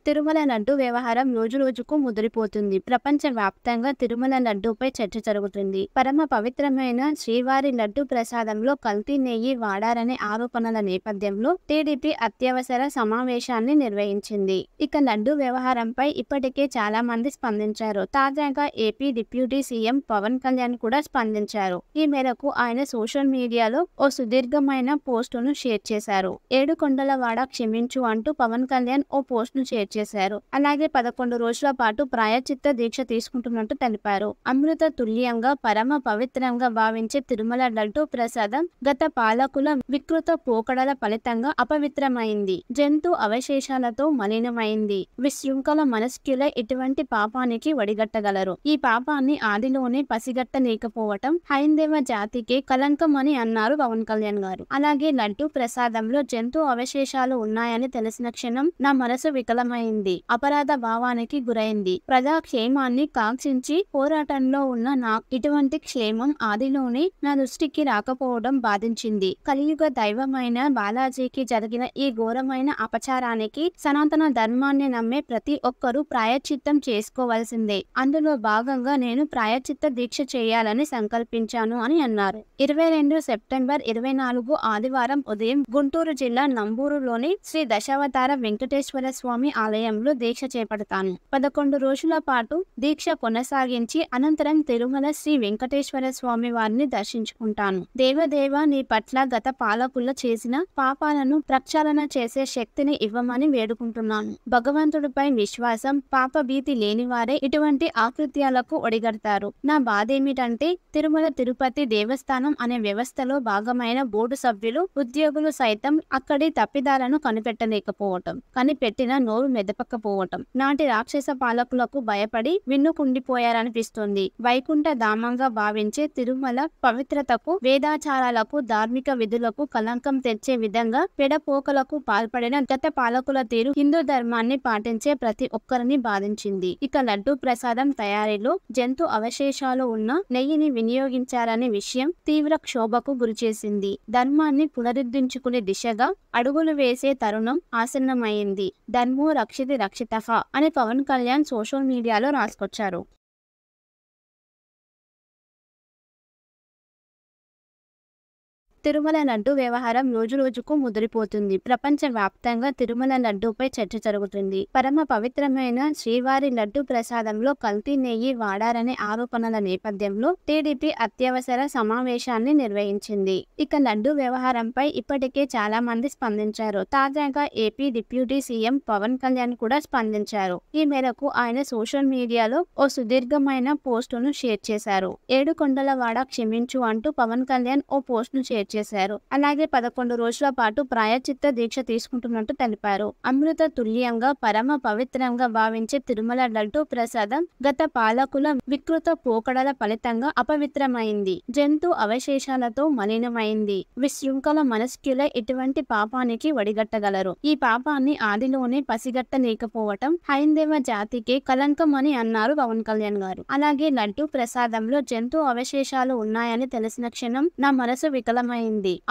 తిరుమల లడ్డు వ్యవహారం రోజురోజుకు ముదిరిపోతుంది. ప్రపంచవ్యాప్తంగా తిరుమల లడ్డూపై చర్చ జరుగుతుంది. పరమ పవిత్రమైన శ్రీవారి లడ్డు ప్రసాదంలో కల్తీ నెయ్యి వాడారనే ఆరోపణల నేపథ్యంలో టీడీపీ అత్యవసర సమావేశాన్ని నిర్వహించింది. ఇక లడ్డు వ్యవహారంపై ఇప్పటికే చాలా మంది స్పందించారు. తాజాగా AP deputy CM Pavan Kalyan కూడా స్పందించారు. ఈ మేరకు ఆయన సోషల్ మీడియాలో ఓ సుదీర్ఘమైన పోస్టును షేర్ చేశారు. ఏడుకొండలవాడ క్షమించు అంటూ పవన్ కళ్యాణ్ ఓ పోస్టును షేర్ చేశారు. అలాగే 11 రోజుల పాటు ప్రాయశ్చిత్త దీక్ష తీసుకుంటున్నట్టు తెలిపారు. అమృత తుల్యంగా పరమ పవిత్రంగా భావించే తిరుమల లడ్డు ప్రసాదం గత పాలకుల వికృత పోకడల ఫలితంగా అపవిత్రమైంది. జంతు అవశేషాలతో మలినమైంది. విశృంఖల మనస్కులే ఇటువంటి పాపానికి వడిగట్టగలరు. ఈ పాపాన్ని ఆదిలోనే పసిగట్టలేకపోవటం హైందవ జాతికే కలంకం అని అన్నారు పవన్ కళ్యాణ్ గారు. అలాగే లడ్డు ప్రసాదంలో జంతు అవశేషాలు ఉన్నాయని తెలిసిన క్షణం నా మనసు వికలమైంది. అపరాధ భావానికి గురైంది. ప్రజా క్షేమాన్ని కాంక్షించి పోరాటంలో ఉన్న నాకు ఇటువంటి క్షేమం ఆదిలోనే నా దృష్టికి రాకపోవడం బాధించింది. కలియుగ దైవమైన బాలాజీకి జరిగిన ఈ ఘోరమైన అపచారానికి సనాతన ధర్మాన్ని నమ్మే ప్రతి ఒక్కరూ ప్రాయశ్చిత్తం చేసుకోవాల్సిందే. అందులో భాగంగా నేను ప్రాయశ్చిత్త దీక్ష చేయాలని సంకల్పించాను అని అన్నారు. 22 సెప్టెంబర్ 24 ఆదివారం ఉదయం గుంటూరు జిల్లా నంబూరులోని శ్రీ దశావతార వెంకటేశ్వర స్వామి ఆలయంలో దీక్ష చేపడతాను. 11 రోజుల పాటు దీక్ష కొనసాగించి అనంతరం తిరుమల శ్రీ వెంకటేశ్వర స్వామి వారిని దర్శించుకుంటాను. దేవదేవ నీ పట్ల గత పాలకులు చేసిన పాపాలను ప్రక్షాళన చేసే శక్తిని ఇవ్వమని వేడుకుంటున్నాను. భగవంతుడిపై విశ్వాసం, పాప భీతి లేని వారే ఇటువంటి ఆకృత్యాలకు ఒడిగడతారు. నా బాధేమిటంటే తిరుమల తిరుపతి దేవస్థానం అనే వ్యవస్థలో భాగమైన బోర్డు సభ్యులు, ఉద్యోగులు సైతం అక్కడి తప్పిదాలను కనిపెట్టలేకపోవటం, కనిపెట్టిన నోరు మెదపకపోవటం. నాటి రాక్షస పాలకులకు భయపడి విన్నుకుండిపోయారనిపిస్తుంది. వైకుంఠ ధామంగా భావించే తిరుమల పవిత్రతకు, వేదాచారాలకు, ధార్మిక విధులకు కలంకం తెచ్చే విధంగా పెడపోకలకు పాల్పడిన గత పాలకుల తీరు హిందూ ధర్మాన్ని పాటించే ప్రతి ఒక్కరిని బాధించింది. ఇక లడ్డూ ప్రసాదం తయారీలో జంతు అవశేషాలు ఉన్న నెయ్యిని వినియోగించారనే విషయం తీవ్ర క్షోభకు గురిచేసింది. ధర్మాన్ని పునరుద్ధరించుకునే దిశగా అడుగులు వేసే తరుణం ఆసన్నమైంది. ధర్మో రక్షితి రక్షితః అని పవన్ కళ్యాణ్ సోషల్ మీడియాలో రాసుకొచ్చారు. తిరుమల లడ్డు వ్యవహారం రోజురోజుకు ముదిరిపోతుంది. ప్రపంచవ్యాప్తంగా తిరుమల లడ్డూపై చర్చ జరుగుతుంది. పరమ పవిత్రమైన శ్రీవారి లడ్డు ప్రసాదంలో కల్తీ నెయ్యి వాడారనే ఆరోపణల నేపథ్యంలో టీడీపీ అత్యవసర సమావేశాన్ని నిర్వహించింది. ఇక లడ్డు వ్యవహారంపై ఇప్పటికే చాలా మంది స్పందించారు. తాజాగా AP deputy CM Pavan Kalyan కూడా స్పందించారు. ఈ మేరకు ఆయన సోషల్ మీడియాలో ఓ సుదీర్ఘమైన పోస్టును షేర్ చేశారు. ఏడుకొండలవాడ క్షమించు అంటూ పవన్ కళ్యాణ్ ఓ పోస్టును షేర్ చేశారు. అలాగే 11 రోజుల పాటు ప్రాయశ్చిత్త దీక్ష తీసుకుంటున్నట్టు తెలిపారు. అమృత తుల్యంగా పరమ పవిత్రంగా భావించే తిరుమల లడ్డు ప్రసాదం గత పాలకుల వికృత పోకడల ఫలితంగా అపవిత్రమైంది. జంతు అవశేషాలతో మలినమైంది. విశృంఖల మనస్కులే ఇటువంటి పాపానికి వడిగట్టగలరు. ఈ పాపాన్ని ఆదిలోనే పసిగట్టలేకపోవటం హైందవ జాతికే కలంకం అని అన్నారు పవన్ కళ్యాణ్ గారు. అలాగే లడ్డు ప్రసాదంలో జంతు అవశేషాలు ఉన్నాయని తెలిసిన క్షణం నా మనసు వికలమైంది.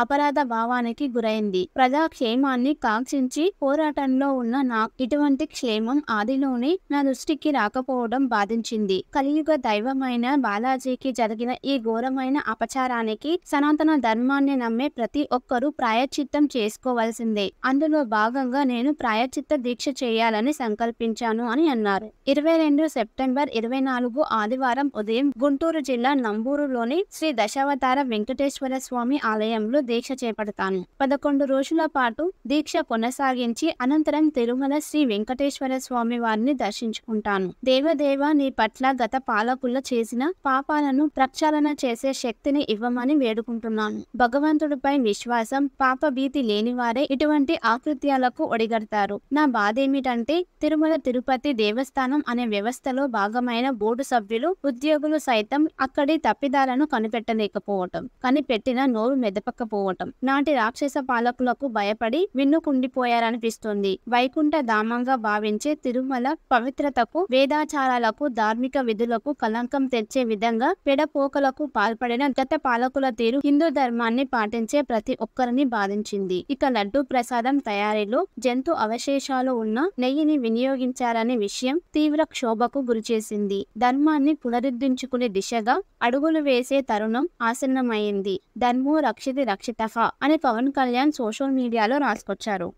అపరాధ భావానికి గురైంది. ప్రజా క్షేమాన్ని కాంక్షించి పోరాటంలో ఉన్న నాకు ఇటువంటి క్షేమం ఆదిలోనే నా దృష్టికి రాకపోవడం బాధించింది. కలియుగ దైవమైన బాలాజీకి జరిగిన ఈ ఘోరమైన అపచారానికి సనాతన ధర్మాన్ని నమ్మే ప్రతి ఒక్కరూ ప్రాయశ్చిత్తం చేసుకోవాల్సిందే. అందులో భాగంగా నేను ప్రాయశ్చిత్త దీక్ష చేయాలని సంకల్పించాను అని అన్నారు. 22 సెప్టెంబర్ 24 ఆదివారం ఉదయం గుంటూరు జిల్లా నంబూరులోని శ్రీ దశావతార వెంకటేశ్వర స్వామి ఆలయంలో దీక్ష చేపడతాను. 11 రోజుల పాటు దీక్ష కొనసాగించి అనంతరం తిరుమల శ్రీ వెంకటేశ్వర స్వామి వారిని దర్శించుకుంటాను. దేవదేవ నీ పట్ల గత పాలకులు చేసిన పాపాలను ప్రక్షాళన చేసే శక్తిని ఇవ్వమని వేడుకుంటున్నాను. భగవంతుడిపై విశ్వాసం, పాప భీతి లేని వారే ఇటువంటి ఆకృత్యాలకు ఒడిగడతారు. నా బాధేమిటంటే తిరుమల తిరుపతి దేవస్థానం అనే వ్యవస్థలో భాగమైన బోర్డు సభ్యులు, ఉద్యోగులు సైతం అక్కడి తప్పిదాలను కనిపెట్టలేకపోవటం, కనిపెట్టిన నోరు మెదపకపోవటం నాటి రాక్షస పాలకులకు భయపడి విన్నుకుండిపోయారనిపిస్తుంది. వైకుంఠ ధామంగా భావించే తిరుమల పవిత్రతకు, వేదాచారాలకు, ధార్మిక విధులకు కలంకం తెచ్చే విధంగా పెడపోకలకు పాల్పడిన గత పాలకుల తీరు హిందూ ధర్మాన్ని పాటించే ప్రతి ఒక్కరిని బాధించింది. ఇక లడ్డూ ప్రసాదం తయారీలో జంతు అవశేషాలు ఉన్న నెయ్యిని వినియోగించారనే విషయం తీవ్ర క్షోభకు గురిచేసింది. ధర్మాన్ని పునరుద్ధరించుకునే దిశగా అడుగులు వేసే తరుణం ఆసన్నమైంది. ధర్మో రక్షితి రక్షితః అని పవన్ కళ్యాణ్ సోషల్ మీడియాలో రాసుకొచ్చారు.